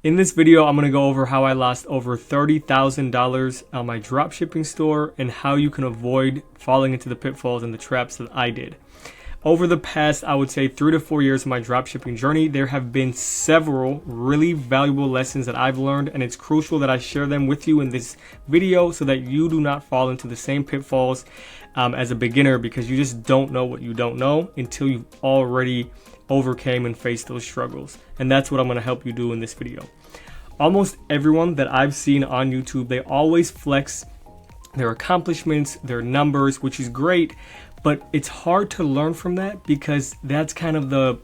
In this video, I'm going to go over how I lost over $30,000 on my dropshipping store and how you can avoid falling into the pitfalls and the traps that I did. Over the past, I would say 3 to 4 years of my dropshipping journey, there have been several really valuable lessons that I've learned, and it's crucial that I share them with you in this video so that you do not fall into the same pitfalls as a beginner, because you just don't know what you don't know until you've already overcame and faced those struggles. And that's what I'm going to help you do in this video. Almost everyone that I've seen on YouTube, they always flex their accomplishments, their numbers, which is great, but it's hard to learn from that because that's kind of the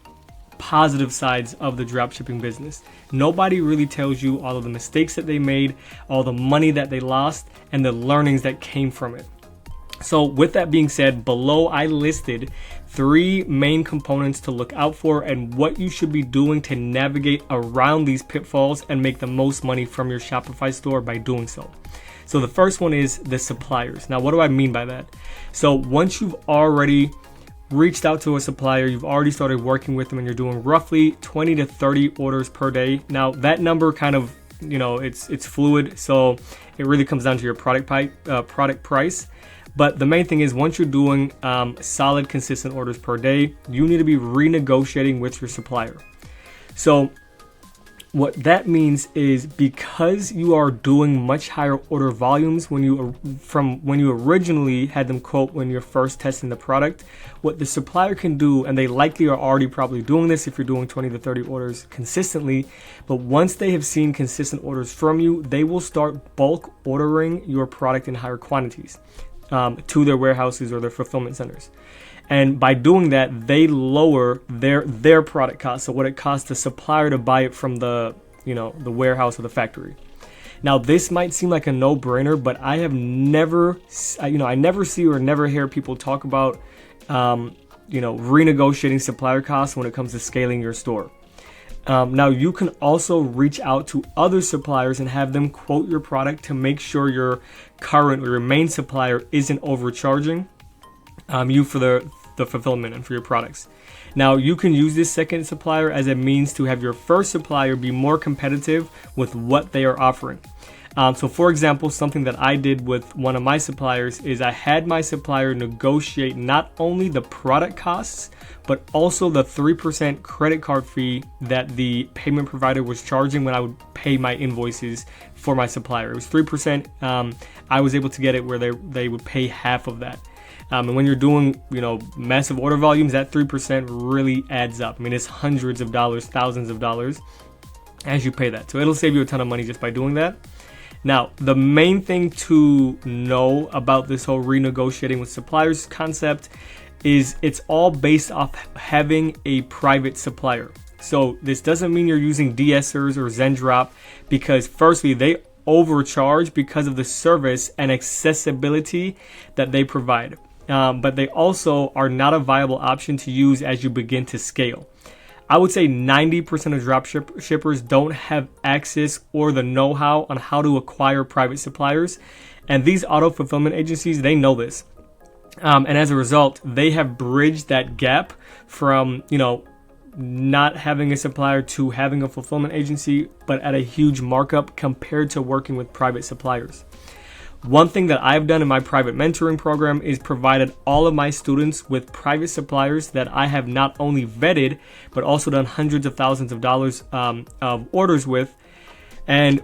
positive sides of the dropshipping business. Nobody really tells you all of the mistakes that they made, all the money that they lost, and the learnings that came from it. So with that being said, below I listed 3 main components to look out for and what you should be doing to navigate around these pitfalls and make the most money from your Shopify store by doing so. So the first one is the suppliers. Now, what do I mean by that? So once you've already reached out to a supplier, you've already started working with them, and you're doing roughly 20 to 30 orders per day. Now that number kind of, it's fluid. So it really comes down to your product price. But the main thing is, once you're doing solid, consistent orders per day, you need to be renegotiating with your supplier. So what that means is, because you are doing much higher order volumes from when you originally had them quote when you're first testing the product, what the supplier can do, and they likely are already probably doing this if you're doing 20 to 30 orders consistently, but once they have seen consistent orders from you, they will start bulk ordering your product in higher quantities to their warehouses or their fulfillment centers. And by doing that, they lower their product cost. So what it costs the supplier to buy it from the warehouse or the factory. Now, this might seem like a no-brainer, but I have never, I never see or never hear people talk about, renegotiating supplier costs when it comes to scaling your store. Now, you can also reach out to other suppliers and have them quote your product to make sure your current or your main supplier isn't overcharging you for the fulfillment and for your products. Now, you can use this second supplier as a means to have your first supplier be more competitive with what they are offering. So for example, something that I did with one of my suppliers is I had my supplier negotiate not only the product costs, but also the 3% credit card fee that the payment provider was charging when I would pay my invoices for my supplier. It was 3%. I was able to get it where they would pay half of that. And when you're doing, massive order volumes, that 3% really adds up. I mean, it's hundreds of dollars, thousands of dollars as you pay that. So it'll save you a ton of money just by doing that. Now, the main thing to know about this whole renegotiating with suppliers concept is it's all based off having a private supplier. So this doesn't mean you're using DSers or Zendrop, because firstly, they overcharge because of the service and accessibility that they provide. But they also are not a viable option to use as you begin to scale. I would say 90% of drop shippers don't have access or the know-how on how to acquire private suppliers. And these auto fulfillment agencies, they know this. And as a result, they have bridged that gap from, not having a supplier to having a fulfillment agency, but at a huge markup compared to working with private suppliers. One thing that I've done in my private mentoring program is provided all of my students with private suppliers that I have not only vetted, but also done hundreds of thousands of dollars of orders with. And,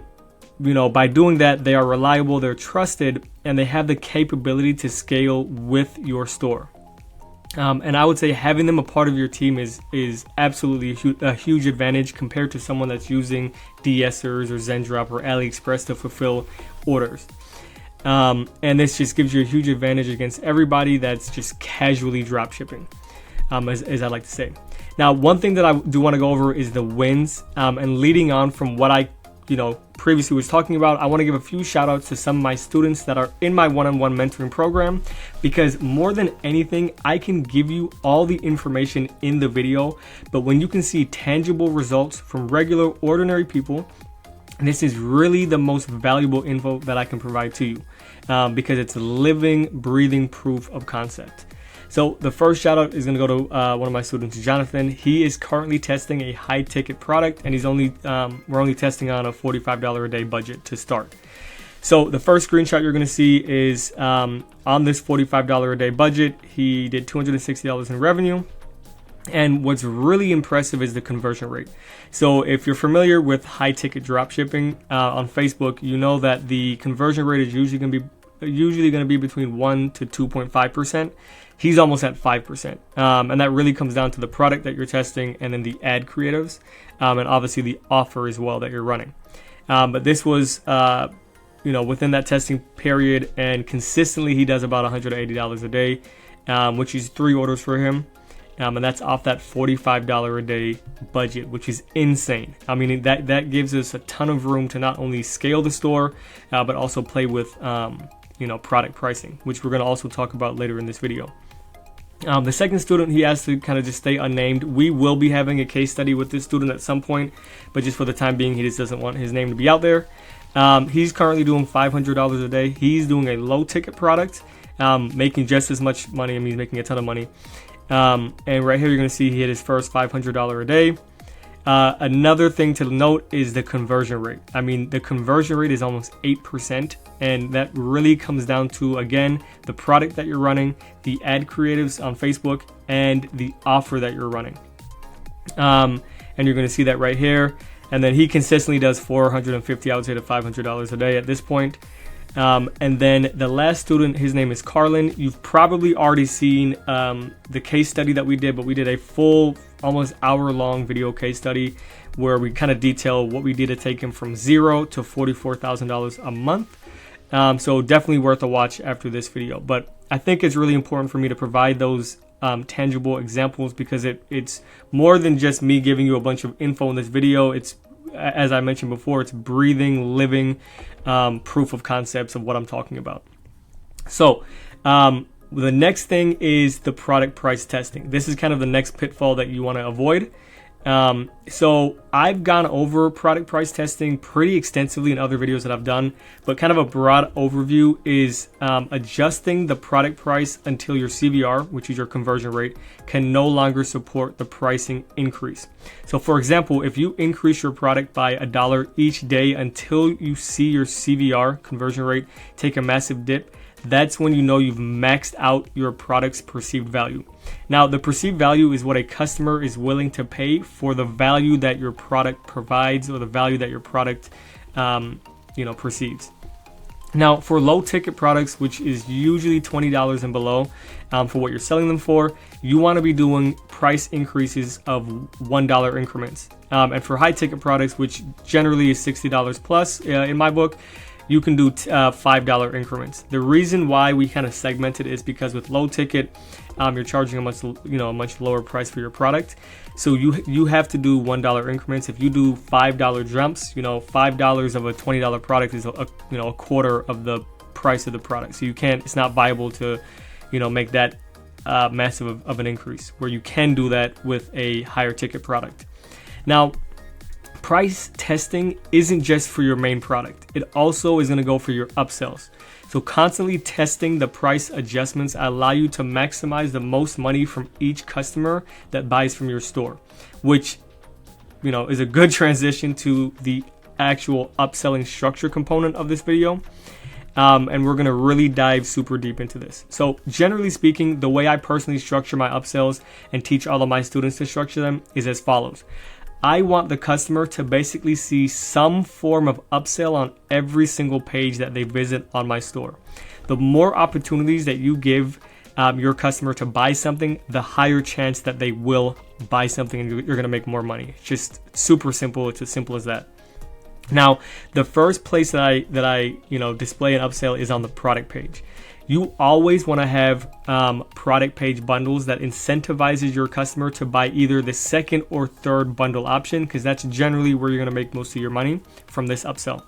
by doing that, they are reliable, they're trusted, and they have the capability to scale with your store. And I would say having them a part of your team is absolutely a huge advantage compared to someone that's using DSers or Zendrop or AliExpress to fulfill orders. And this just gives you a huge advantage against everybody that's just casually drop shipping, as I like to say. Now, one thing that I do want to go over is the wins, and leading on from what I previously was talking about, I want to give a few shout outs to some of my students that are in my one-on-one mentoring program, because more than anything, I can give you all the information in the video, but when you can see tangible results from regular, ordinary people, this is really the most valuable info that I can provide to you, because it's living, breathing proof of concept. So the first shout out is going to go to one of my students, Jonathan. He is currently testing a high ticket product, and we're only testing on a $45 a day budget to start. So the first screenshot you're going to see is on this $45 a day budget, he did $260 in revenue. And what's really impressive is the conversion rate. So if you're familiar with high ticket dropshipping on Facebook, you know that the conversion rate is usually going to be between 1 to 2.5%. He's almost at 5%. And that really comes down to the product that you're testing and then the ad creatives and obviously the offer as well that you're running. But this was, within that testing period, and consistently he does about $180 a day, which is 3 orders for him. And that's off that $45 a day budget, which is insane. I mean, that gives us a ton of room to not only scale the store, but also play with, product pricing, which we're going to also talk about later in this video. The second student, he asked to kind of just stay unnamed. We will be having a case study with this student at some point, but just for the time being, he just doesn't want his name to be out there. He's currently doing $500 a day. He's doing a low ticket product, making just as much money. I mean, he's making a ton of money. And right here, you're going to see he hit his first $500 a day. Another thing to note is the conversion rate. I mean, the conversion rate is almost 8%. And that really comes down to, again, the product that you're running, the ad creatives on Facebook, and the offer that you're running. And you're going to see that right here. And then he consistently does $450, I would say, to $500 a day at this point. And then the last student, his name is Carlin. You've probably already seen the case study that we did, but we did a full, almost hour-long video case study where we kind of detail what we did to take him from $0 to $44,000 a month. So definitely worth a watch after this video. But I think it's really important for me to provide those tangible examples because it's more than just me giving you a bunch of info in this video. It's, as I mentioned before, it's breathing, living proof of concepts of what I'm talking about. So the next thing is the product price testing. This is kind of the next pitfall that you want to avoid. So I've gone over product price testing pretty extensively in other videos that I've done, but kind of a broad overview is adjusting the product price until your CVR, which is your conversion rate, can no longer support the pricing increase. So for example, if you increase your product by $1 each day until you see your CVR, conversion rate, take a massive dip, that's when you know you've maxed out your product's perceived value. Now, the perceived value is what a customer is willing to pay for the value that your product provides or the value that your product, perceives. Now, for low ticket products, which is usually $20 and below for what you're selling them for, you want to be doing price increases of $1 increments. And for high ticket products, which generally is $60 plus in my book, you can do $5 increments. The reason why we kind of segmented is because with low ticket, you're charging a much lower price for your product. So you have to do $1 increments. If you do $5 jumps, $5 of a $20 product is a quarter of the price of the product. So it's not viable to, make that massive of an increase, where you can do that with a higher ticket product. Now, price testing isn't just for your main product. It also is going to go for your upsells. So constantly testing the price adjustments allow you to maximize the most money from each customer that buys from your store, which, is a good transition to the actual upselling structure component of this video. And we're going to really dive super deep into this. So generally speaking, the way I personally structure my upsells and teach all of my students to structure them is as follows. I want the customer to basically see some form of upsell on every single page that they visit on my store. The more opportunities that you give your customer to buy something, the higher chance that they will buy something and you're going to make more money. It's just super simple. It's as simple as that. Now, the first place that I display an upsell is on the product page. You always want to have product page bundles that incentivizes your customer to buy either the second or third bundle option, because that's generally where you're going to make most of your money from this upsell.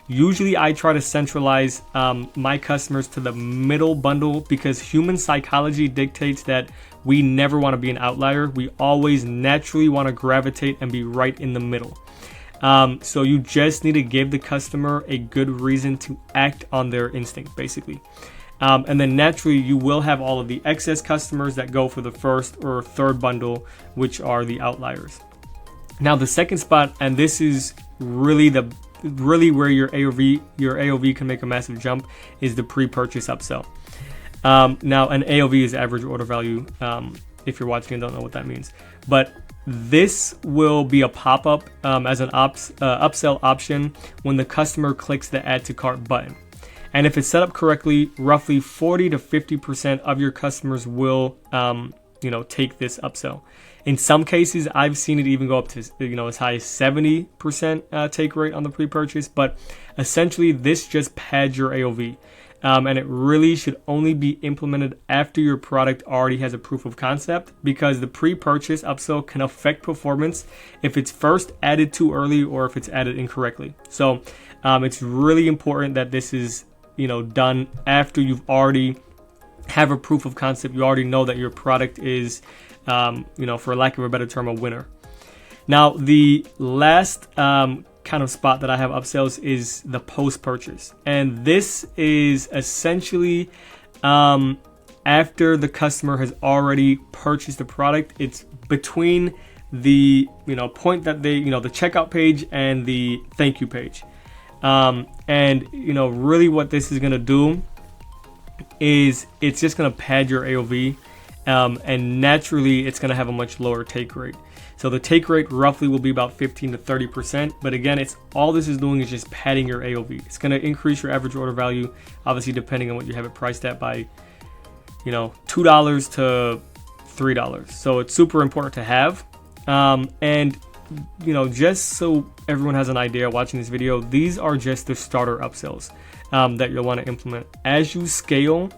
Usually I try to centralize my customers to the middle bundle because human psychology dictates that we never want to be an outlier. We always naturally want to gravitate and be right in the middle. So you just need to give the customer a good reason to act on their instinct, basically. And then naturally, you will have all of the excess customers that go for the first or third bundle, which are the outliers. Now, the second spot, and this is really where your AOV can make a massive jump, is the pre-purchase upsell. Now, an AOV is average order value. If you're watching and don't know what that means, but this will be a pop-up as an upsell option when the customer clicks the add to cart button. And if it's set up correctly, roughly 40 to 50% of your customers will take this upsell. In some cases, I've seen it even go up to as high as 70% take rate on the pre-purchase. But essentially, this just pads your AOV. And it really should only be implemented after your product already has a proof of concept, because the pre-purchase upsell can affect performance if it's first added too early or if it's added incorrectly. So it's really important that this is done after you've already have a proof of concept. You already know that your product is for lack of a better term, a winner. Now, the last kind of spot that I have upsells is the post-purchase. And this is essentially after the customer has already purchased the product. It's between the point that they the checkout page and the thank you page. And really what this is going to do is it's just going to pad your AOV. And naturally, it's going to have a much lower take rate. So the take rate roughly will be about 15 to 30%. But again, all this is doing is just padding your AOV. It's going to increase your average order value, obviously depending on what you have it priced at, by $2 to $3. So it's super important to have. And just so everyone has an idea watching this video, these are just the starter upsells that you'll want to implement. As you scale,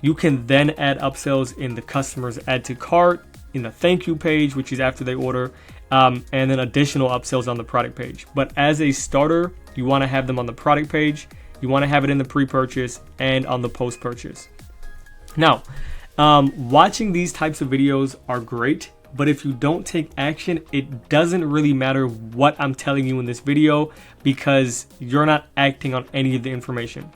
you can then add upsells in the customer's add to cart, in the thank you page, which is after they order, and then additional upsells on the product page. But as a starter, you want to have them on the product page, you want to have it in the pre-purchase and on the post-purchase. Now, watching these types of videos are great, but if you don't take action, it doesn't really matter what I'm telling you in this video, because you're not acting on any of the information.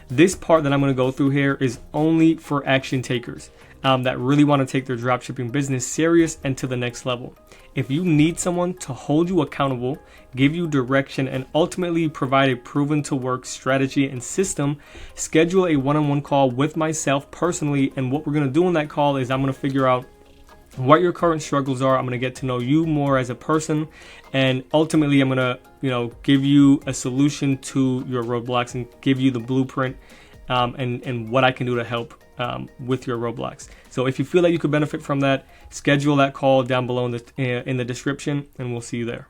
This part that I'm going to go through here is only for action takers that really want to take their dropshipping business serious and to the next level. If you need someone to hold you accountable, give you direction, and ultimately provide a proven to work strategy and system, schedule a one-on-one call with myself personally. And what we're going to do in that call is I'm going to figure out what your current struggles are. I'm going to get to know you more as a person, and ultimately I'm going to give you a solution to your roadblocks and give you the blueprint and what I can do to help with your roadblocks. So if you feel that you could benefit from that, schedule that call down below in the description, and we'll see you there.